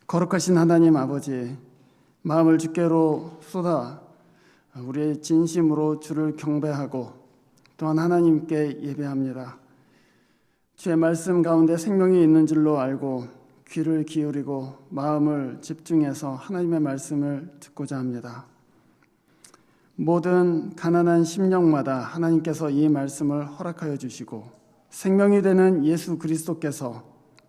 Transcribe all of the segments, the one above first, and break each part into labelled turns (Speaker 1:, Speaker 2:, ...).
Speaker 1: 거룩하신 하나님 아버지, 마음을 주께로 쏟아 우리의 진심으로 주를 경배하고 또한 하나님께 예배합니다. 주의 말씀 가운데 생명이 있는 줄로 알고 귀를 기울이고 마음을 집중해서 하나님의 말씀을 듣고자 합니다. 모든 가난한 심령마다 하나님께서 이 말씀을 허락하여 주시고 생명이 되는 예수 그리스도께서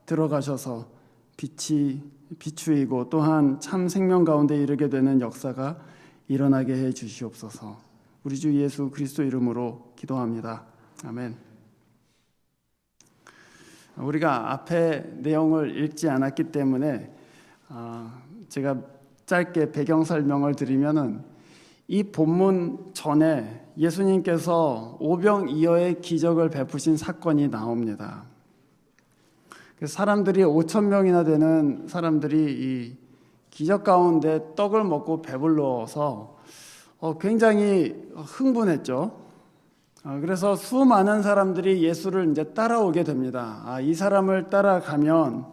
Speaker 1: 들어가셔서 빛이 비추이고 또한 참 생명 가운데 이르게 되는 역사가 일어나게 해 주시옵소서. 우리 주 예수 그리스도 이름으로 기도합니다. 아멘. 우리가 앞에 내용을 읽지 않았기 때문에 제가 짧게 배경 설명을 드리면은 이 본문 전에 예수님께서 오병이어의 기적을 베푸신 사건이 나옵니다. 사람들이 5,000명이나 되는 사람들이 이 기적 가운데 떡을 먹고 배불러서 굉장히 흥분했죠. 그래서 수많은 사람들이 예수를 이제 따라오게 됩니다. 이 사람을 따라가면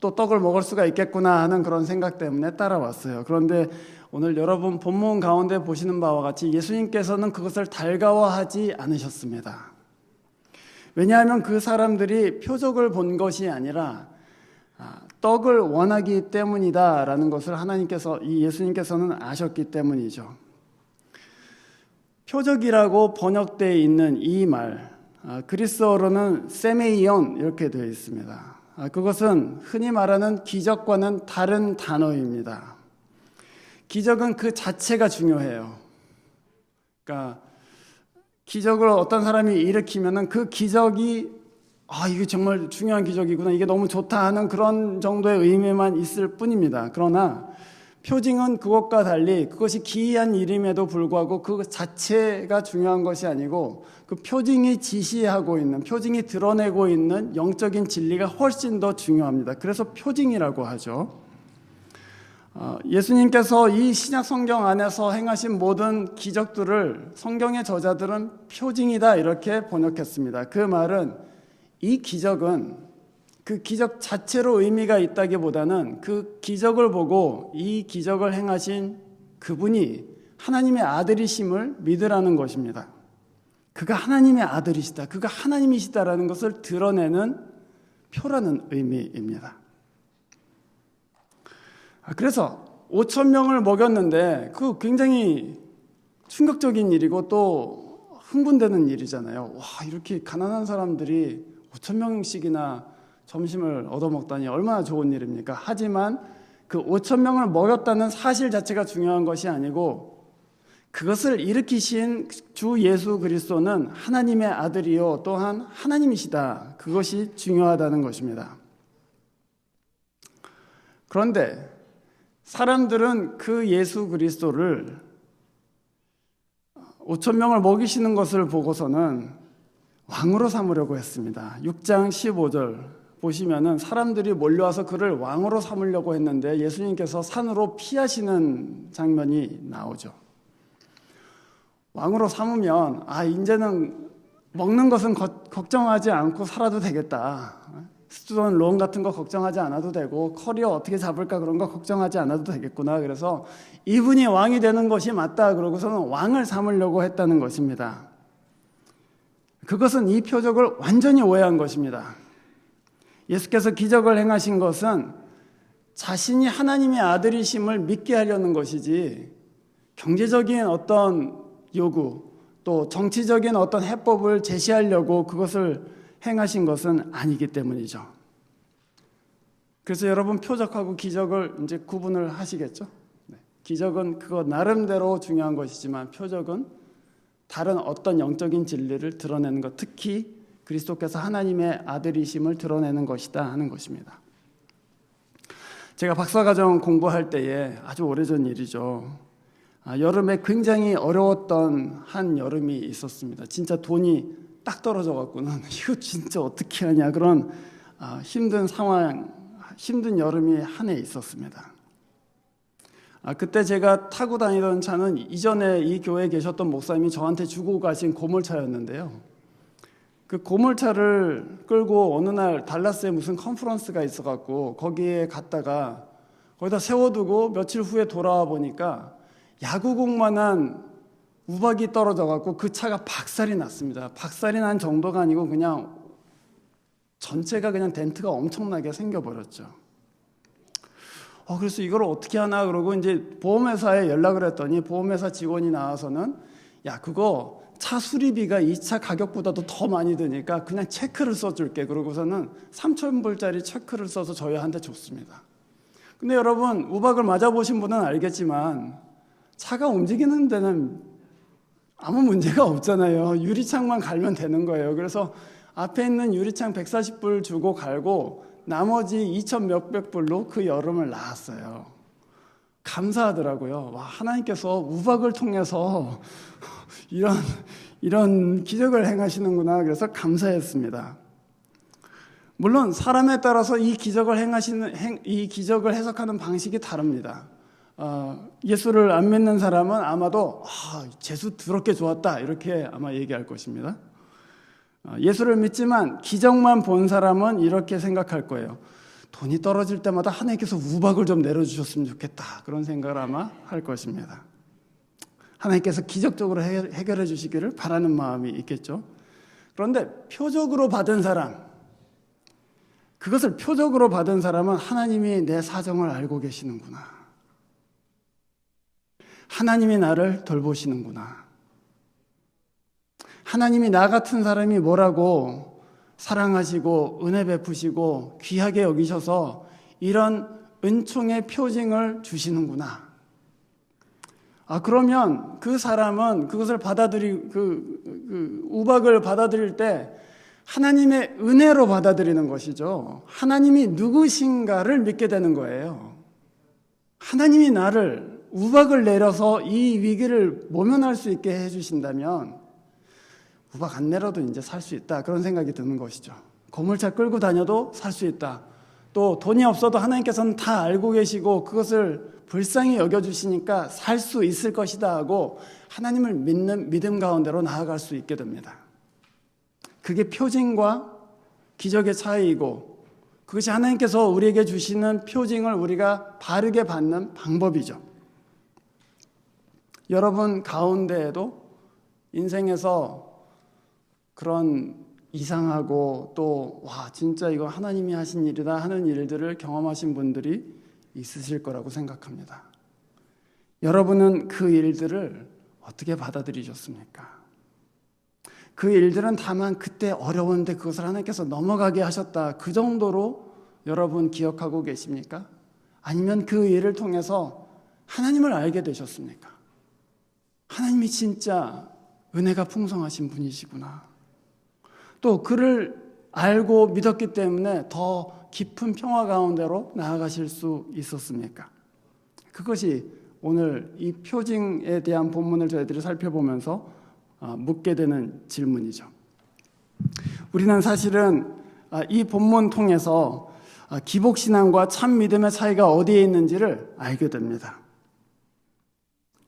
Speaker 1: 또 떡을 먹을 수가 있겠구나 하는 그런 생각 때문에 따라왔어요. 그런데 오늘 여러분 본문 가운데 보시는 바와 같이 예수님께서는 그것을 달가워하지 않으셨습니다. 왜냐하면 그 사람들이 표적을 본 것이 아니라 떡을 원하기 때문이다라는 것을 예수님께서는 아셨기 때문이죠. 표적이라고 번역되어 있는 이 말, 그리스어로는 세메이온 이렇게 되어 있습니다. 그것은 흔히 말하는 기적과는 다른 단어입니다. 기적은 그 자체가 중요해요. 그러니까 기적을 어떤 사람이 일으키면은 그 기적이 이게 정말 중요한 기적이구나, 이게 너무 좋다 하는 그런 정도의 의미만 있을 뿐입니다. 그러나 표징은 그것과 달리 그것이 기이한 일임에도 불구하고 그 자체가 중요한 것이 아니고 그 표징이 지시하고 있는, 표징이 드러내고 있는 영적인 진리가 훨씬 더 중요합니다. 그래서 표징이라고 하죠. 예수님께서 이 신약 성경 안에서 행하신 모든 기적들을 성경의 저자들은 표징이다 이렇게 번역했습니다. 그 말은 이 기적은 그 기적 자체로 의미가 있다기보다는 그 기적을 보고 이 기적을 행하신 그분이 하나님의 아들이심을 믿으라는 것입니다. 그가 하나님의 아들이시다, 그가 하나님이시다라는 것을 드러내는 표라는 의미입니다. 그래서 5,000명을 먹였는데 그 굉장히 충격적인 일이고 또 흥분되는 일이잖아요. 이렇게 가난한 사람들이 5,000명씩이나 점심을 얻어먹다니 얼마나 좋은 일입니까? 하지만 그 5,000명을 먹였다는 사실 자체가 중요한 것이 아니고 그것을 일으키신 주 예수 그리스도는 하나님의 아들이요 또한 하나님이시다, 그것이 중요하다는 것입니다. 그런데 사람들은 그 예수 그리스도를 5,000명을 먹이시는 것을 보고서는 왕으로 삼으려고 했습니다. 6장 15절 보시면은 사람들이 몰려와서 그를 왕으로 삼으려고 했는데 예수님께서 산으로 피하시는 장면이 나오죠. 왕으로 삼으면 이제는 먹는 것은 걱정하지 않고 살아도 되겠다. 스튜던 론 같은 거 걱정하지 않아도 되고 커리어 어떻게 잡을까 그런 거 걱정하지 않아도 되겠구나. 그래서 이분이 왕이 되는 것이 맞다 그러고서는 왕을 삼으려고 했다는 것입니다. 그것은 이 표적을 완전히 오해한 것입니다. 예수께서 기적을 행하신 것은 자신이 하나님의 아들이심을 믿게 하려는 것이지 경제적인 어떤 요구 또 정치적인 어떤 해법을 제시하려고 그것을 행하신 것은 아니기 때문이죠. 그래서 여러분 표적하고 기적을 이제 구분을 하시겠죠? 기적은 그거 나름대로 중요한 것이지만 표적은 다른 어떤 영적인 진리를 드러내는 것, 특히 그리스도께서 하나님의 아들이심을 드러내는 것이다 하는 것입니다. 제가 박사과정 공부할 때에 아주 오래전 일이죠. 여름에 굉장히 어려웠던 한 여름이 있었습니다. 진짜 돈이 딱 떨어져 갖고는 이거 진짜 어떻게 하냐 그런 힘든 상황, 힘든 여름이 한 해 있었습니다. 그때 제가 타고 다니던 차는 이전에 이 교회에 계셨던 목사님이 저한테 주고 가신 고물차였는데요. 그 고물차를 끌고 어느 날 달라스에 무슨 컨퍼런스가 있어갖고 거기에 갔다가 거기다 세워두고 며칠 후에 돌아와 보니까 야구공만한 우박이 떨어져갖고 그 차가 박살이 났습니다. 박살이 난 정도가 아니고 그냥 전체가 그냥 덴트가 엄청나게 생겨버렸죠. 그래서 이걸 어떻게 하나 그러고 이제 보험회사에 연락을 했더니 보험회사 직원이 나와서는 야, 그거 차 수리비가 이 차 가격보다도 더 많이 드니까 그냥 체크를 써줄게. 그러고서는 3,000불짜리 체크를 써서 저희한테 줬습니다. 근데 여러분, 우박을 맞아보신 분은 알겠지만 차가 움직이는 데는 아무 문제가 없잖아요. 유리창만 갈면 되는 거예요. 그래서 앞에 있는 유리창 140불 주고 갈고 나머지 2,000 몇백 불로 그 여름을 나았어요. 감사하더라고요. 와, 하나님께서 우박을 통해서 이런 기적을 행하시는구나. 그래서 감사했습니다. 물론 사람에 따라서 이 기적을 해석하는 방식이 다릅니다. 예수를 안 믿는 사람은 아마도 재수 더럽게 좋았다 이렇게 아마 얘기할 것입니다. 예수를 믿지만 기적만 본 사람은 이렇게 생각할 거예요. 돈이 떨어질 때마다 하나님께서 우박을 좀 내려주셨으면 좋겠다. 그런 생각을 아마 할 것입니다. 하나님께서 기적적으로 해결해 주시기를 바라는 마음이 있겠죠. 그런데 표적으로 받은 사람, 그것을 표적으로 받은 사람은 하나님이 내 사정을 알고 계시는구나. 하나님이 나를 돌보시는구나. 하나님이 나 같은 사람이 뭐라고 사랑하시고 은혜 베푸시고 귀하게 여기셔서 이런 은총의 표징을 주시는구나. 그러면 그 사람은 그것을 우박을 받아들일 때 하나님의 은혜로 받아들이는 것이죠. 하나님이 누구신가를 믿게 되는 거예요. 하나님이 나를 우박을 내려서 이 위기를 모면할 수 있게 해주신다면 우박 안 내려도 이제 살 수 있다. 그런 생각이 드는 것이죠. 고물차 끌고 다녀도 살 수 있다. 또 돈이 없어도 하나님께서는 다 알고 계시고 그것을 불쌍히 여겨주시니까 살 수 있을 것이다 하고 하나님을 믿는 믿음 가운데로 나아갈 수 있게 됩니다. 그게 표징과 기적의 차이이고 그것이 하나님께서 우리에게 주시는 표징을 우리가 바르게 받는 방법이죠. 여러분 가운데에도 인생에서 그런 이상하고 또 진짜 이거 하나님이 하신 일이다 하는 일들을 경험하신 분들이 있으실 거라고 생각합니다. 여러분은 그 일들을 어떻게 받아들이셨습니까? 그 일들은 다만 그때 어려웠는데 그것을 하나님께서 넘어가게 하셨다. 그 정도로 여러분 기억하고 계십니까? 아니면 그 일을 통해서 하나님을 알게 되셨습니까? 하나님이 진짜 은혜가 풍성하신 분이시구나. 또 그를 알고 믿었기 때문에 더 깊은 평화 가운데로 나아가실 수 있었습니까? 그것이 오늘 이 표징에 대한 본문을 저희들이 살펴보면서 묻게 되는 질문이죠. 우리는 사실은 이 본문 통해서 기복신앙과 참 믿음의 차이가 어디에 있는지를 알게 됩니다.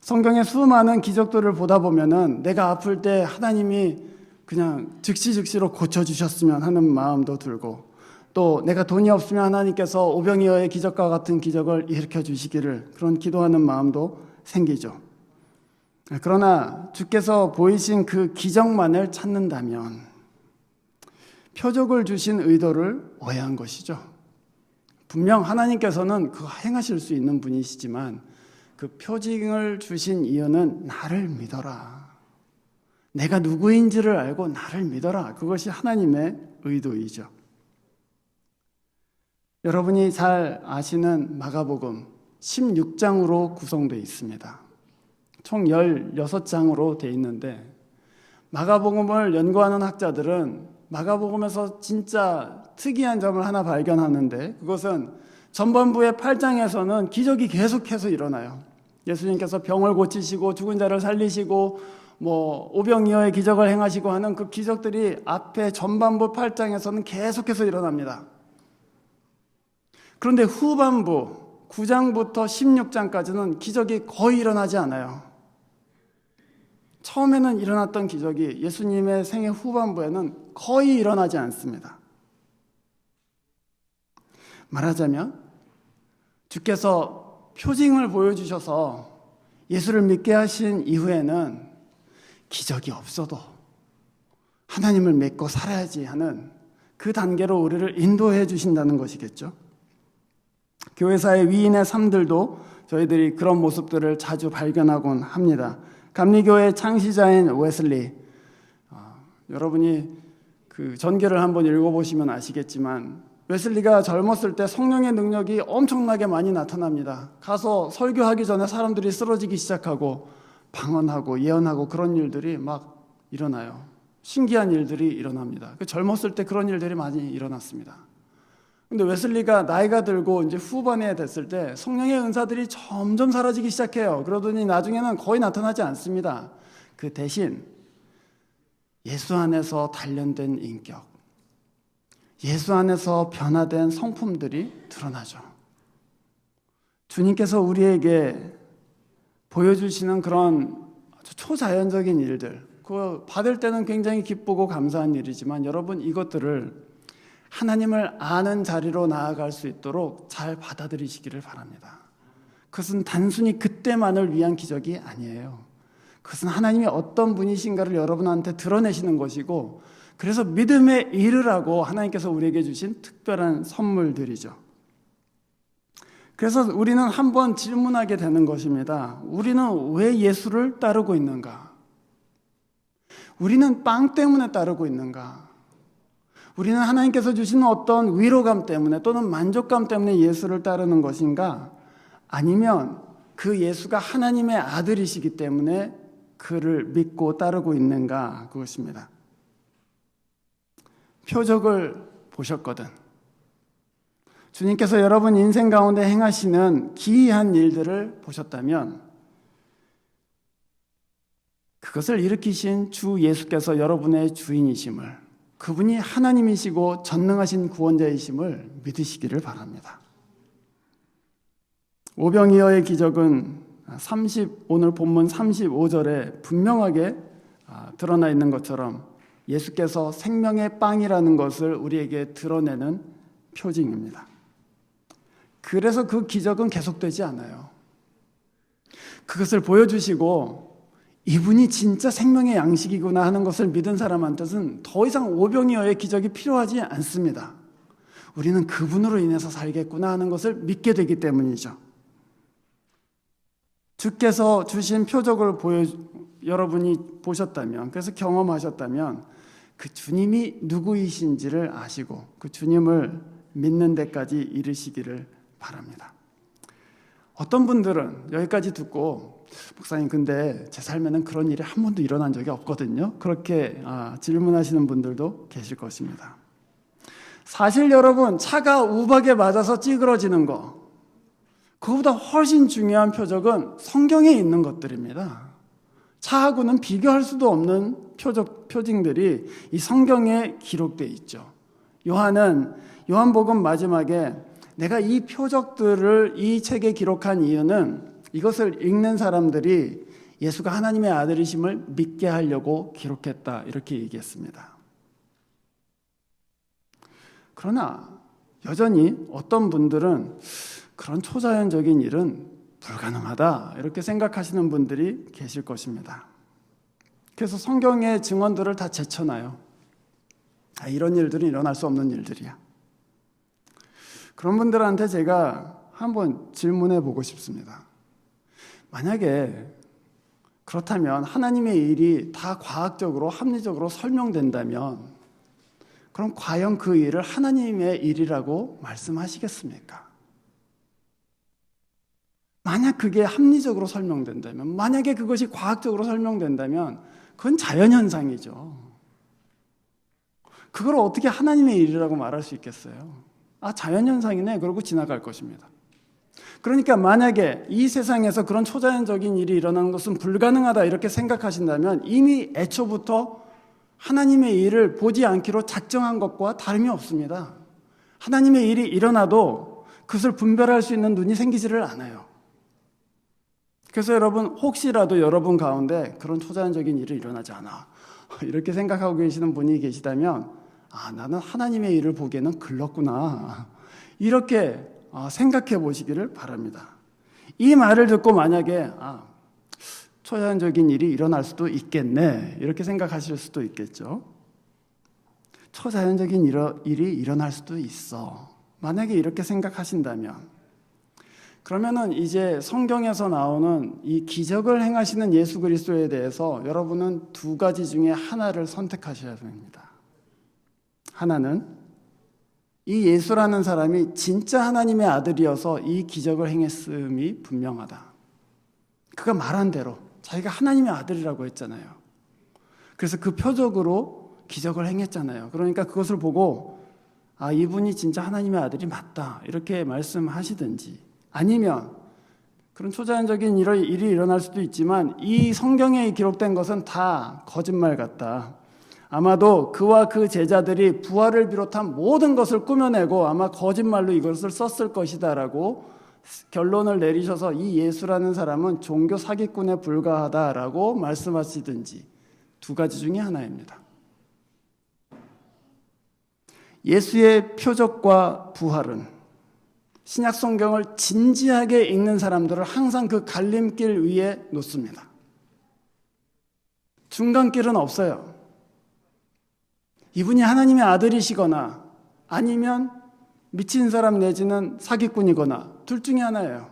Speaker 1: 성경의 수많은 기적들을 보다 보면은 내가 아플 때 하나님이 그냥 즉시로 고쳐주셨으면 하는 마음도 들고 또 내가 돈이 없으면 하나님께서 오병이어의 기적과 같은 기적을 일으켜 주시기를 그런 기도하는 마음도 생기죠. 그러나 주께서 보이신 그 기적만을 찾는다면 표적을 주신 의도를 오해한 것이죠. 분명 하나님께서는 그거 행하실 수 있는 분이시지만 그 표징을 주신 이유는 나를 믿어라. 내가 누구인지를 알고 나를 믿어라. 그것이 하나님의 의도이죠. 여러분이 잘 아시는 마가복음 16장으로 구성되어 있습니다. 총 16장으로 되어 있는데 마가복음을 연구하는 학자들은 마가복음에서 진짜 특이한 점을 하나 발견하는데 그것은 전반부의 8장에서는 기적이 계속해서 일어나요. 예수님께서 병을 고치시고 죽은 자를 살리시고 오병이어의 기적을 행하시고 하는 그 기적들이 앞에 전반부 8장에서는 계속해서 일어납니다. 그런데 후반부 9장부터 16장까지는 기적이 거의 일어나지 않아요. 처음에는 일어났던 기적이 예수님의 생애 후반부에는 거의 일어나지 않습니다. 말하자면 주께서 표징을 보여주셔서 예수를 믿게 하신 이후에는 기적이 없어도 하나님을 믿고 살아야지 하는 그 단계로 우리를 인도해 주신다는 것이겠죠. 교회사의 위인의 삶들도 저희들이 그런 모습들을 자주 발견하곤 합니다. 감리교회 창시자인 웨슬리, 여러분이 그 전개를 한번 읽어보시면 아시겠지만 웨슬리가 젊었을 때 성령의 능력이 엄청나게 많이 나타납니다. 가서 설교하기 전에 사람들이 쓰러지기 시작하고 방언하고 예언하고 그런 일들이 막 일어나요. 신기한 일들이 일어납니다. 젊었을 때 그런 일들이 많이 일어났습니다. 근데 웨슬리가 나이가 들고 이제 후반에 됐을 때 성령의 은사들이 점점 사라지기 시작해요. 그러더니 나중에는 거의 나타나지 않습니다. 그 대신 예수 안에서 단련된 인격, 예수 안에서 변화된 성품들이 드러나죠. 주님께서 우리에게 보여주시는 그런 아주 초자연적인 일들, 그거 받을 때는 굉장히 기쁘고 감사한 일이지만 여러분 이것들을 하나님을 아는 자리로 나아갈 수 있도록 잘 받아들이시기를 바랍니다. 그것은 단순히 그때만을 위한 기적이 아니에요. 그것은 하나님이 어떤 분이신가를 여러분한테 드러내시는 것이고, 그래서 믿음에 이르라고 하나님께서 우리에게 주신 특별한 선물들이죠. 그래서 우리는 한번 질문하게 되는 것입니다. 우리는 왜 예수를 따르고 있는가? 우리는 빵 때문에 따르고 있는가? 우리는 하나님께서 주시는 어떤 위로감 때문에 또는 만족감 때문에 예수를 따르는 것인가? 아니면 그 예수가 하나님의 아들이시기 때문에 그를 믿고 따르고 있는가? 그것입니다. 표적을 보셨거든. 주님께서 여러분 인생 가운데 행하시는 기이한 일들을 보셨다면 그것을 일으키신 주 예수께서 여러분의 주인이심을, 그분이 하나님이시고 전능하신 구원자이심을 믿으시기를 바랍니다. 오병이어의 기적은 오늘 본문 35절에 분명하게 드러나 있는 것처럼 예수께서 생명의 빵이라는 것을 우리에게 드러내는 표징입니다. 그래서 그 기적은 계속되지 않아요. 그것을 보여주시고 이분이 진짜 생명의 양식이구나 하는 것을 믿은 사람한테는 더 이상 오병이어의 기적이 필요하지 않습니다. 우리는 그분으로 인해서 살겠구나 하는 것을 믿게 되기 때문이죠. 주께서 주신 표적을 여러분이 보셨다면, 그래서 경험하셨다면 그 주님이 누구이신지를 아시고 그 주님을 믿는 데까지 이르시기를 바랍니다. 어떤 분들은 여기까지 듣고 목사님 근데 제 삶에는 그런 일이 한 번도 일어난 적이 없거든요. 그렇게 질문하시는 분들도 계실 것입니다. 사실 여러분 차가 우박에 맞아서 찌그러지는 거, 그거보다 훨씬 중요한 표적은 성경에 있는 것들입니다. 차하고는 비교할 수도 없는 표징들이 이 성경에 기록되어 있죠. 요한복음 마지막에 내가 이 표적들을 이 책에 기록한 이유는 이것을 읽는 사람들이 예수가 하나님의 아들이심을 믿게 하려고 기록했다, 이렇게 얘기했습니다. 그러나 여전히 어떤 분들은 그런 초자연적인 일은 불가능하다 이렇게 생각하시는 분들이 계실 것입니다. 그래서 성경의 증언들을 다 제쳐놔요. 이런 일들은 일어날 수 없는 일들이야. 그런 분들한테 제가 한번 질문해 보고 싶습니다. 만약에 그렇다면 하나님의 일이 다 과학적으로 합리적으로 설명된다면 그럼 과연 그 일을 하나님의 일이라고 말씀하시겠습니까? 만약 그게 합리적으로 설명된다면, 만약에 그것이 과학적으로 설명된다면 그건 자연현상이죠. 그걸 어떻게 하나님의 일이라고 말할 수 있겠어요? 자연현상이네 그러고 지나갈 것입니다. 그러니까 만약에 이 세상에서 그런 초자연적인 일이 일어나는 것은 불가능하다 이렇게 생각하신다면 이미 애초부터 하나님의 일을 보지 않기로 작정한 것과 다름이 없습니다. 하나님의 일이 일어나도 그것을 분별할 수 있는 눈이 생기지를 않아요. 그래서 여러분, 혹시라도 여러분 가운데 그런 초자연적인 일이 일어나지 않아 이렇게 생각하고 계시는 분이 계시다면, 나는 하나님의 일을 보기에는 글렀구나, 이렇게 생각해 보시기를 바랍니다. 이 말을 듣고 만약에 초자연적인 일이 일어날 수도 있겠네, 이렇게 생각하실 수도 있겠죠. 초자연적인 일이 일어날 수도 있어, 만약에 이렇게 생각하신다면, 그러면은 이제 성경에서 나오는 이 기적을 행하시는 예수 그리스도에 대해서 여러분은 두 가지 중에 하나를 선택하셔야 됩니다. 하나는 이 예수라는 사람이 진짜 하나님의 아들이어서 이 기적을 행했음이 분명하다. 그가 말한 대로 자기가 하나님의 아들이라고 했잖아요. 그래서 그 표적으로 기적을 행했잖아요. 그러니까 그것을 보고 이분이 진짜 하나님의 아들이 맞다, 이렇게 말씀하시든지, 아니면 그런 초자연적인 일이 일어날 수도 있지만 이 성경에 기록된 것은 다 거짓말 같다, 아마도 그와 그 제자들이 부활을 비롯한 모든 것을 꾸며내고 아마 거짓말로 이것을 썼을 것이다 라고 결론을 내리셔서 이 예수라는 사람은 종교 사기꾼에 불과하다라고 말씀하시든지, 두 가지 중에 하나입니다. 예수의 표적과 부활은 신약 성경을 진지하게 읽는 사람들을 항상 그 갈림길 위에 놓습니다. 중간길은 없어요. 이분이 하나님의 아들이시거나 아니면 미친 사람 내지는 사기꾼이거나 둘 중에 하나예요.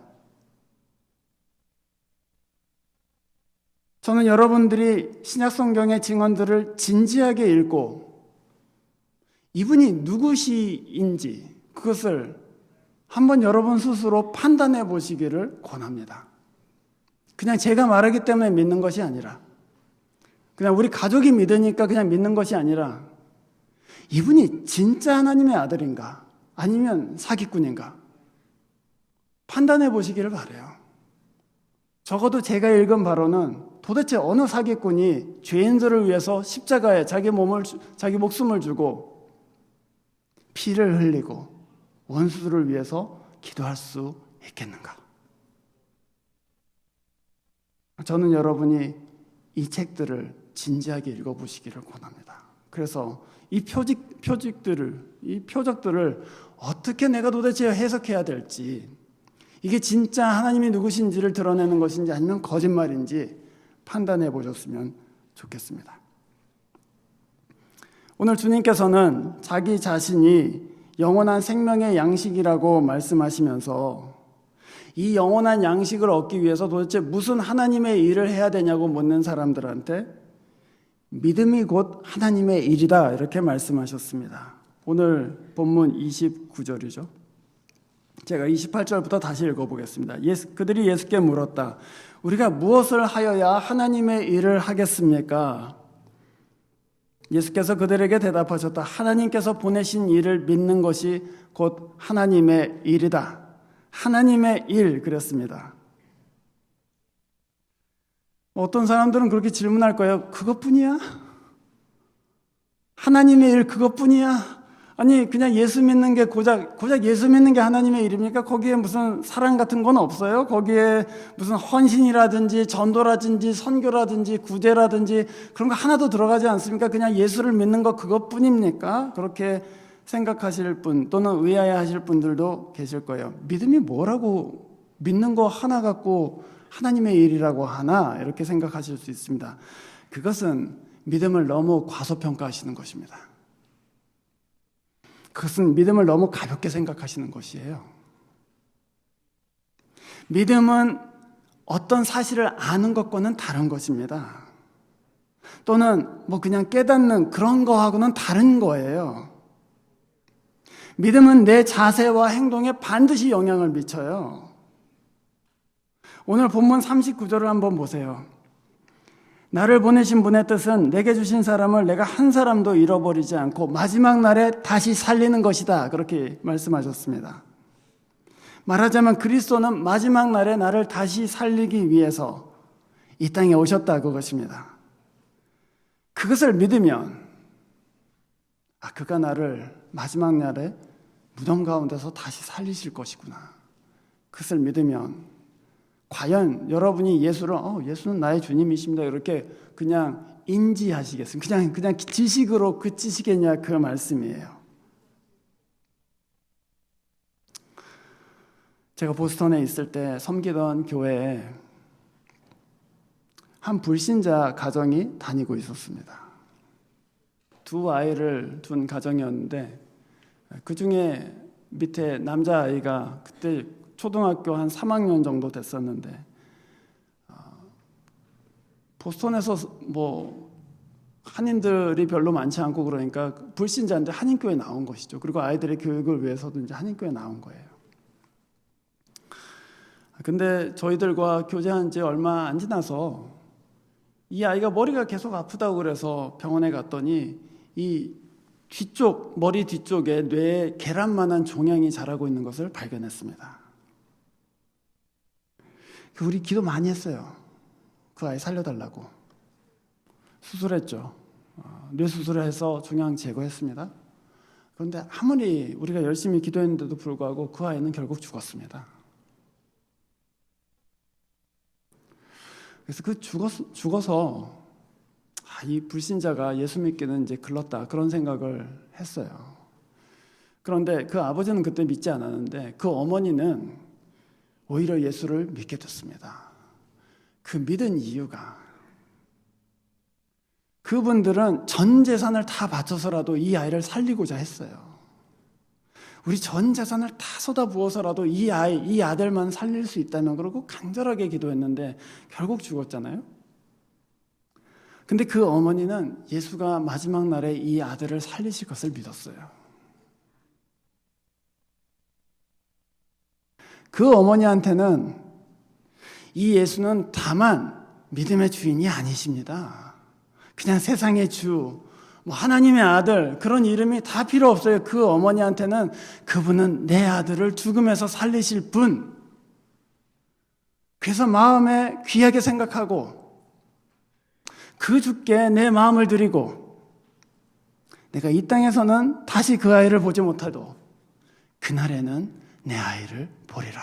Speaker 1: 저는 여러분들이 신약 성경의 증언들을 진지하게 읽고 이분이 누구시인지 그것을 한번 여러분 스스로 판단해 보시기를 권합니다. 그냥 제가 말하기 때문에 믿는 것이 아니라, 그냥 우리 가족이 믿으니까 그냥 믿는 것이 아니라, 이분이 진짜 하나님의 아들인가 아니면 사기꾼인가 판단해 보시기를 바라요. 적어도 제가 읽은 바로는 도대체 어느 사기꾼이 죄인들을 위해서 십자가에 자기 목숨을 주고 피를 흘리고 원수들을 위해서 기도할 수 있겠는가? 저는 여러분이 이 책들을 진지하게 읽어보시기를 권합니다. 그래서 이 표적들을 어떻게 내가 도대체 해석해야 될지, 이게 진짜 하나님이 누구신지를 드러내는 것인지 아니면 거짓말인지 판단해 보셨으면 좋겠습니다. 오늘 주님께서는 자기 자신이 영원한 생명의 양식이라고 말씀하시면서 이 영원한 양식을 얻기 위해서 도대체 무슨 하나님의 일을 해야 되냐고 묻는 사람들한테 믿음이 곧 하나님의 일이다, 이렇게 말씀하셨습니다. 오늘 본문 29절이죠. 제가 28절부터 다시 읽어보겠습니다. 그들이 예수께 물었다. 우리가 무엇을 하여야 하나님의 일을 하겠습니까? 예수께서 그들에게 대답하셨다. 하나님께서 보내신 일을 믿는 것이 곧 하나님의 일이다. 하나님의 일, 그랬습니다. 어떤 사람들은 그렇게 질문할 거예요. 그것뿐이야? 하나님의 일 그것뿐이야? 아니 그냥 예수 믿는 게 고작 예수 믿는 게 하나님의 일입니까? 거기에 무슨 사랑 같은 건 없어요? 거기에 무슨 헌신이라든지 전도라든지 선교라든지 구제라든지 그런 거 하나도 들어가지 않습니까? 그냥 예수를 믿는 거 그것뿐입니까? 그렇게 생각하실 분 또는 의아해하실 분들도 계실 거예요. 믿음이 뭐라고 믿는 거 하나 갖고 하나님의 일이라고 하나, 이렇게 생각하실 수 있습니다. 그것은 믿음을 너무 과소평가하시는 것입니다. 그것은 믿음을 너무 가볍게 생각하시는 것이에요. 믿음은 어떤 사실을 아는 것과는 다른 것입니다. 또는 그냥 깨닫는 그런 거하고는 다른 거예요. 믿음은 내 자세와 행동에 반드시 영향을 미쳐요. 오늘 본문 39절을 한번 보세요. 나를 보내신 분의 뜻은 내게 주신 사람을 내가 한 사람도 잃어버리지 않고 마지막 날에 다시 살리는 것이다, 그렇게 말씀하셨습니다. 말하자면 그리스도는 마지막 날에 나를 다시 살리기 위해서 이 땅에 오셨다, 그것입니다. 그것을 믿으면 그가 나를 마지막 날에 무덤 가운데서 다시 살리실 것이구나. 그것을 믿으면 과연 여러분이 예수를 예수는 나의 주님이십니다 이렇게 그냥 인지하시겠습니까? 그냥 지식으로 그치시겠냐 그 말씀이에요. 제가 보스턴에 있을 때 섬기던 교회에 한 불신자 가정이 다니고 있었습니다. 두 아이를 둔 가정이었는데 그 중에 밑에 남자아이가 그때 초등학교 한 3학년 정도 됐었는데 보스턴에서 뭐 한인들이 별로 많지 않고 그러니까 불신자인데 한인교회에 나온 것이죠. 그리고 아이들의 교육을 위해서도 이제 한인교회에 나온 거예요. 근데 저희들과 교제한 지 얼마 안 지나서 이 아이가 머리가 계속 아프다고 그래서 병원에 갔더니 이 머리 뒤쪽에 뇌에 계란만한 종양이 자라고 있는 것을 발견했습니다. 우리 기도 많이 했어요. 그 아이 살려달라고. 수술했죠. 뇌 수술을 해서 종양 제거했습니다. 그런데 아무리 우리가 열심히 기도했는데도 불구하고 그 아이는 결국 죽었습니다. 그래서 죽어서 이 불신자가 예수 믿기는 이제 글렀다 그런 생각을 했어요. 그런데 그 아버지는 그때 믿지 않았는데 그 어머니는 오히려 예수를 믿게 됐습니다. 그 믿은 이유가 그분들은 전 재산을 다 바쳐서라도 이 아이를 살리고자 했어요. 우리 전 재산을 다 쏟아부어서라도 이 아들만 살릴 수 있다면 그러고 간절하게 기도했는데 결국 죽었잖아요. 근데 그 어머니는 예수가 마지막 날에 이 아들을 살리실 것을 믿었어요. 그 어머니한테는 이 예수는 다만 믿음의 주인이 아니십니다. 그냥 세상의 주, 하나님의 아들 그런 이름이 다 필요 없어요. 그 어머니한테는 그분은 내 아들을 죽음에서 살리실 분. 그래서 마음에 귀하게 생각하고 그 주께 내 마음을 드리고 내가 이 땅에서는 다시 그 아이를 보지 못해도 그날에는 내 아이를 보리라.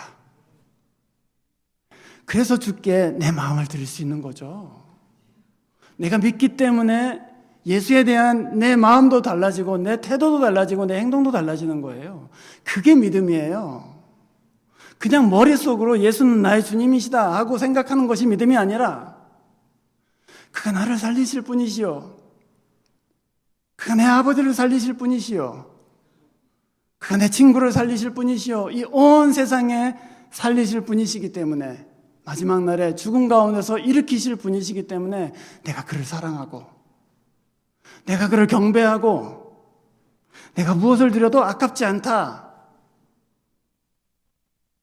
Speaker 1: 그래서 주께 내 마음을 드릴 수 있는 거죠. 내가 믿기 때문에 예수에 대한 내 마음도 달라지고 내 태도도 달라지고 내 행동도 달라지는 거예요. 그게 믿음이에요. 그냥 머릿속으로 예수는 나의 주님이시다 하고 생각하는 것이 믿음이 아니라 그가 나를 살리실 분이시요, 그가 내 아버지를 살리실 분이시요, 그가 내 친구를 살리실 분이시요, 이 온 세상에 살리실 분이시기 때문에 마지막 날에 죽음 가운데서 일으키실 분이시기 때문에 내가 그를 사랑하고 내가 그를 경배하고 내가 무엇을 드려도 아깝지 않다.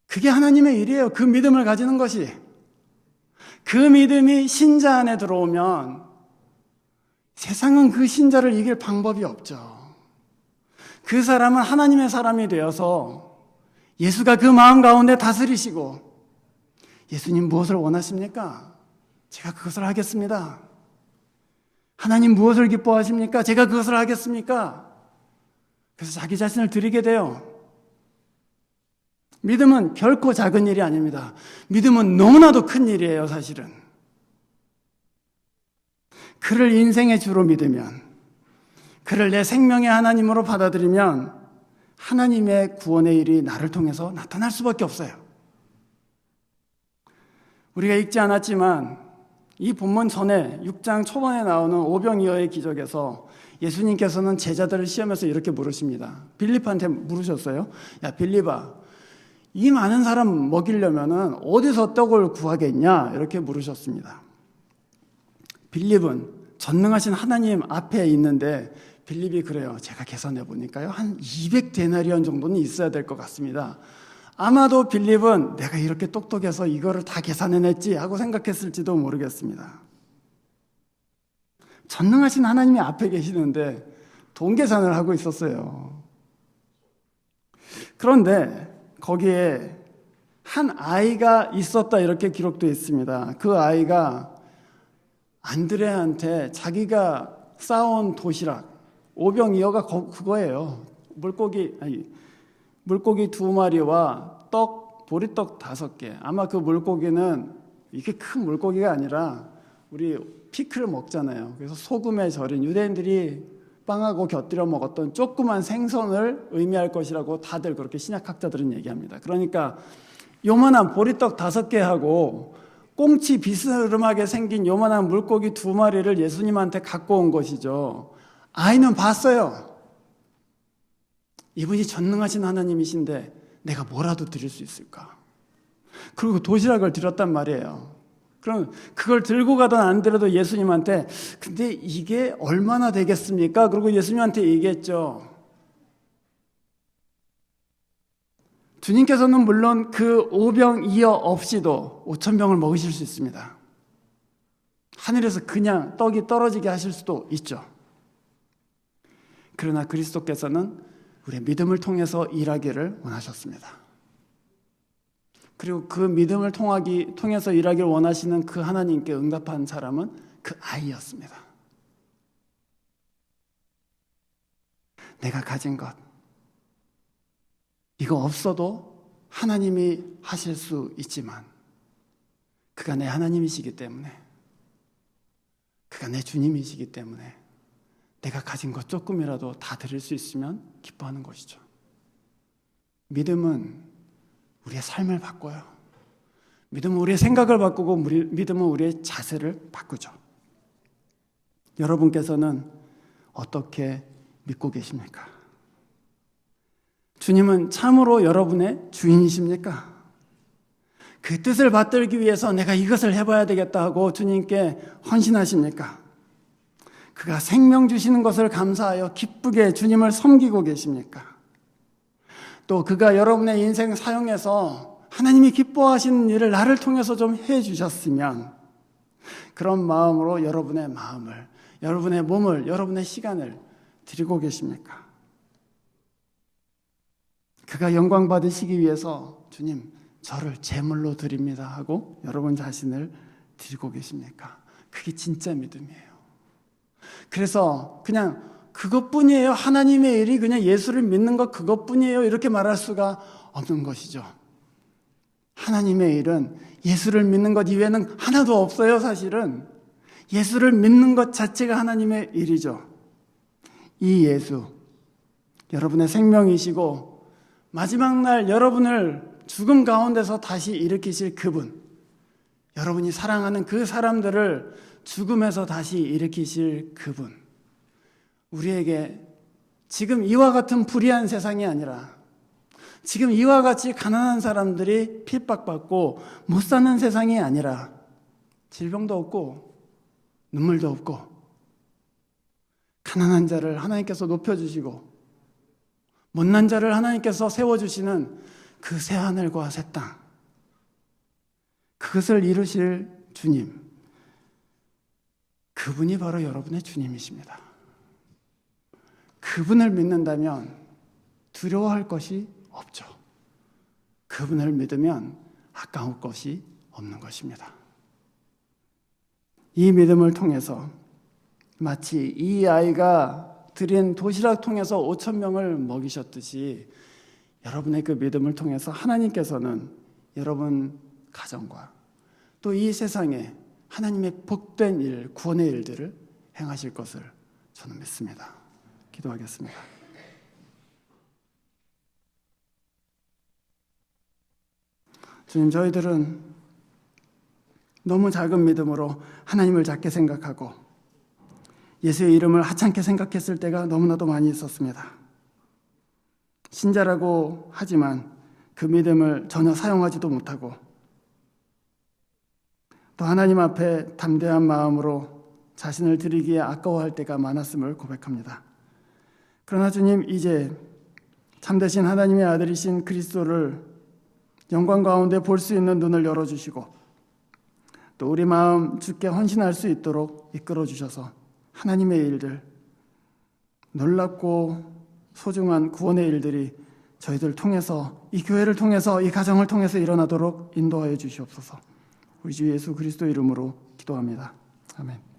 Speaker 1: 그게 하나님의 일이에요. 그 믿음을 가지는 것이. 그 믿음이 신자 안에 들어오면 세상은 그 신자를 이길 방법이 없죠. 그 사람은 하나님의 사람이 되어서 예수가 그 마음 가운데 다스리시고 예수님 무엇을 원하십니까? 제가 그것을 하겠습니다. 하나님 무엇을 기뻐하십니까? 제가 그것을 하겠습니까? 그래서 자기 자신을 드리게 돼요. 믿음은 결코 작은 일이 아닙니다. 믿음은 너무나도 큰 일이에요, 사실은. 그를 인생의 주로 믿으면, 그를 내 생명의 하나님으로 받아들이면 하나님의 구원의 일이 나를 통해서 나타날 수밖에 없어요. 우리가 읽지 않았지만 이 본문 전에 6장 초반에 나오는 오병이어의 기적에서 예수님께서는 제자들을 시험해서 이렇게 물으십니다. 빌립한테 물으셨어요. 야, 빌립아, 이 많은 사람 먹이려면 어디서 떡을 구하겠냐? 이렇게 물으셨습니다. 빌립은 전능하신 하나님 앞에 있는데 빌립이 그래요. 제가 계산해 보니까요, 한 200데나리온 정도는 있어야 될 것 같습니다. 아마도 빌립은 내가 이렇게 똑똑해서 이거를 다 계산해냈지 하고 생각했을지도 모르겠습니다. 전능하신 하나님이 앞에 계시는데 돈 계산을 하고 있었어요. 그런데 거기에 한 아이가 있었다 이렇게 기록되어 있습니다. 그 아이가 안드레한테 자기가 싸온 도시락, 오병이어가 그거예요. 물고기 2마리와 떡 보리떡 5개. 아마 그 물고기는 이게 큰 물고기가 아니라 우리 피클 먹잖아요. 그래서 소금에 절인 유대인들이 빵하고 곁들여 먹었던 조그만 생선을 의미할 것이라고 다들 그렇게 신약학자들은 얘기합니다. 그러니까 요만한 보리떡 5개하고 꽁치 비스름하게 생긴 요만한 물고기 2마리를 예수님한테 갖고 온 것이죠. 아이는 봤어요. 이분이 전능하신 하나님이신데 내가 뭐라도 드릴 수 있을까? 그리고 도시락을 드렸단 말이에요. 그럼 그걸 들고 가든 안 들어도 예수님한테 근데 이게 얼마나 되겠습니까? 그리고 예수님한테 얘기했죠. 주님께서는 물론 그 오병 이어 없이도 5,000명을 먹이실 수 있습니다. 하늘에서 그냥 떡이 떨어지게 하실 수도 있죠. 그러나 그리스도께서는 우리의 믿음을 통해서 일하기를 원하셨습니다. 그리고 그 믿음을 통해서 일하기를 원하시는 그 하나님께 응답한 사람은 그 아이였습니다. 내가 가진 것, 이거 없어도 하나님이 하실 수 있지만 그가 내 하나님이시기 때문에, 그가 내 주님이시기 때문에 내가 가진 것 조금이라도 다 드릴 수 있으면 기뻐하는 것이죠. 믿음은 우리의 삶을 바꿔요. 믿음은 우리의 생각을 바꾸고 믿음은 우리의 자세를 바꾸죠. 여러분께서는 어떻게 믿고 계십니까? 주님은 참으로 여러분의 주인이십니까? 그 뜻을 받들기 위해서 내가 이것을 해봐야 되겠다 하고 주님께 헌신하십니까? 그가 생명 주시는 것을 감사하여 기쁘게 주님을 섬기고 계십니까? 또 그가 여러분의 인생 사용해서 하나님이 기뻐하시는 일을 나를 통해서 좀 해주셨으면 그런 마음으로 여러분의 마음을, 여러분의 몸을, 여러분의 시간을 드리고 계십니까? 그가 영광 받으시기 위해서 주님 저를 제물로 드립니다 하고 여러분 자신을 드리고 계십니까? 그게 진짜 믿음이에요. 그래서 그냥 그것뿐이에요. 하나님의 일이 그냥 예수를 믿는 것 그것뿐이에요. 이렇게 말할 수가 없는 것이죠. 하나님의 일은 예수를 믿는 것 이외에는 하나도 없어요. 사실은 예수를 믿는 것 자체가 하나님의 일이죠. 이 예수, 여러분의 생명이시고 마지막 날 여러분을 죽음 가운데서 다시 일으키실 그분, 여러분이 사랑하는 그 사람들을 죽음에서 다시 일으키실 그분, 우리에게 지금 이와 같은 불의한 세상이 아니라 지금 이와 같이 가난한 사람들이 핍박받고 못 사는 세상이 아니라 질병도 없고 눈물도 없고 가난한 자를 하나님께서 높여주시고 못난 자를 하나님께서 세워주시는 그 새하늘과 새 땅, 그것을 이루실 주님, 그분이 바로 여러분의 주님이십니다. 그분을 믿는다면 두려워할 것이 없죠. 그분을 믿으면 아까울 것이 없는 것입니다. 이 믿음을 통해서 마치 이 아이가 드린 도시락 통해서 5,000명을 먹이셨듯이 여러분의 그 믿음을 통해서 하나님께서는 여러분 가정과 또 이 세상에 하나님의 복된 일, 구원의 일들을 행하실 것을 저는 믿습니다. 기도하겠습니다. 주님, 저희들은 너무 작은 믿음으로 하나님을 작게 생각하고 예수의 이름을 하찮게 생각했을 때가 너무나도 많이 있었습니다. 신자라고 하지만 그 믿음을 전혀 사용하지도 못하고 또 하나님 앞에 담대한 마음으로 자신을 드리기에 아까워할 때가 많았음을 고백합니다. 그러나 주님, 이제 참되신 하나님의 아들이신 그리스도를 영광 가운데 볼 수 있는 눈을 열어주시고 또 우리 마음 주께 헌신할 수 있도록 이끌어 주셔서 하나님의 일들, 놀랍고 소중한 구원의 일들이 저희들 통해서, 이 교회를 통해서, 이 가정을 통해서 일어나도록 인도하여 주시옵소서. 우리 주 예수 그리스도 이름으로 기도합니다. 아멘.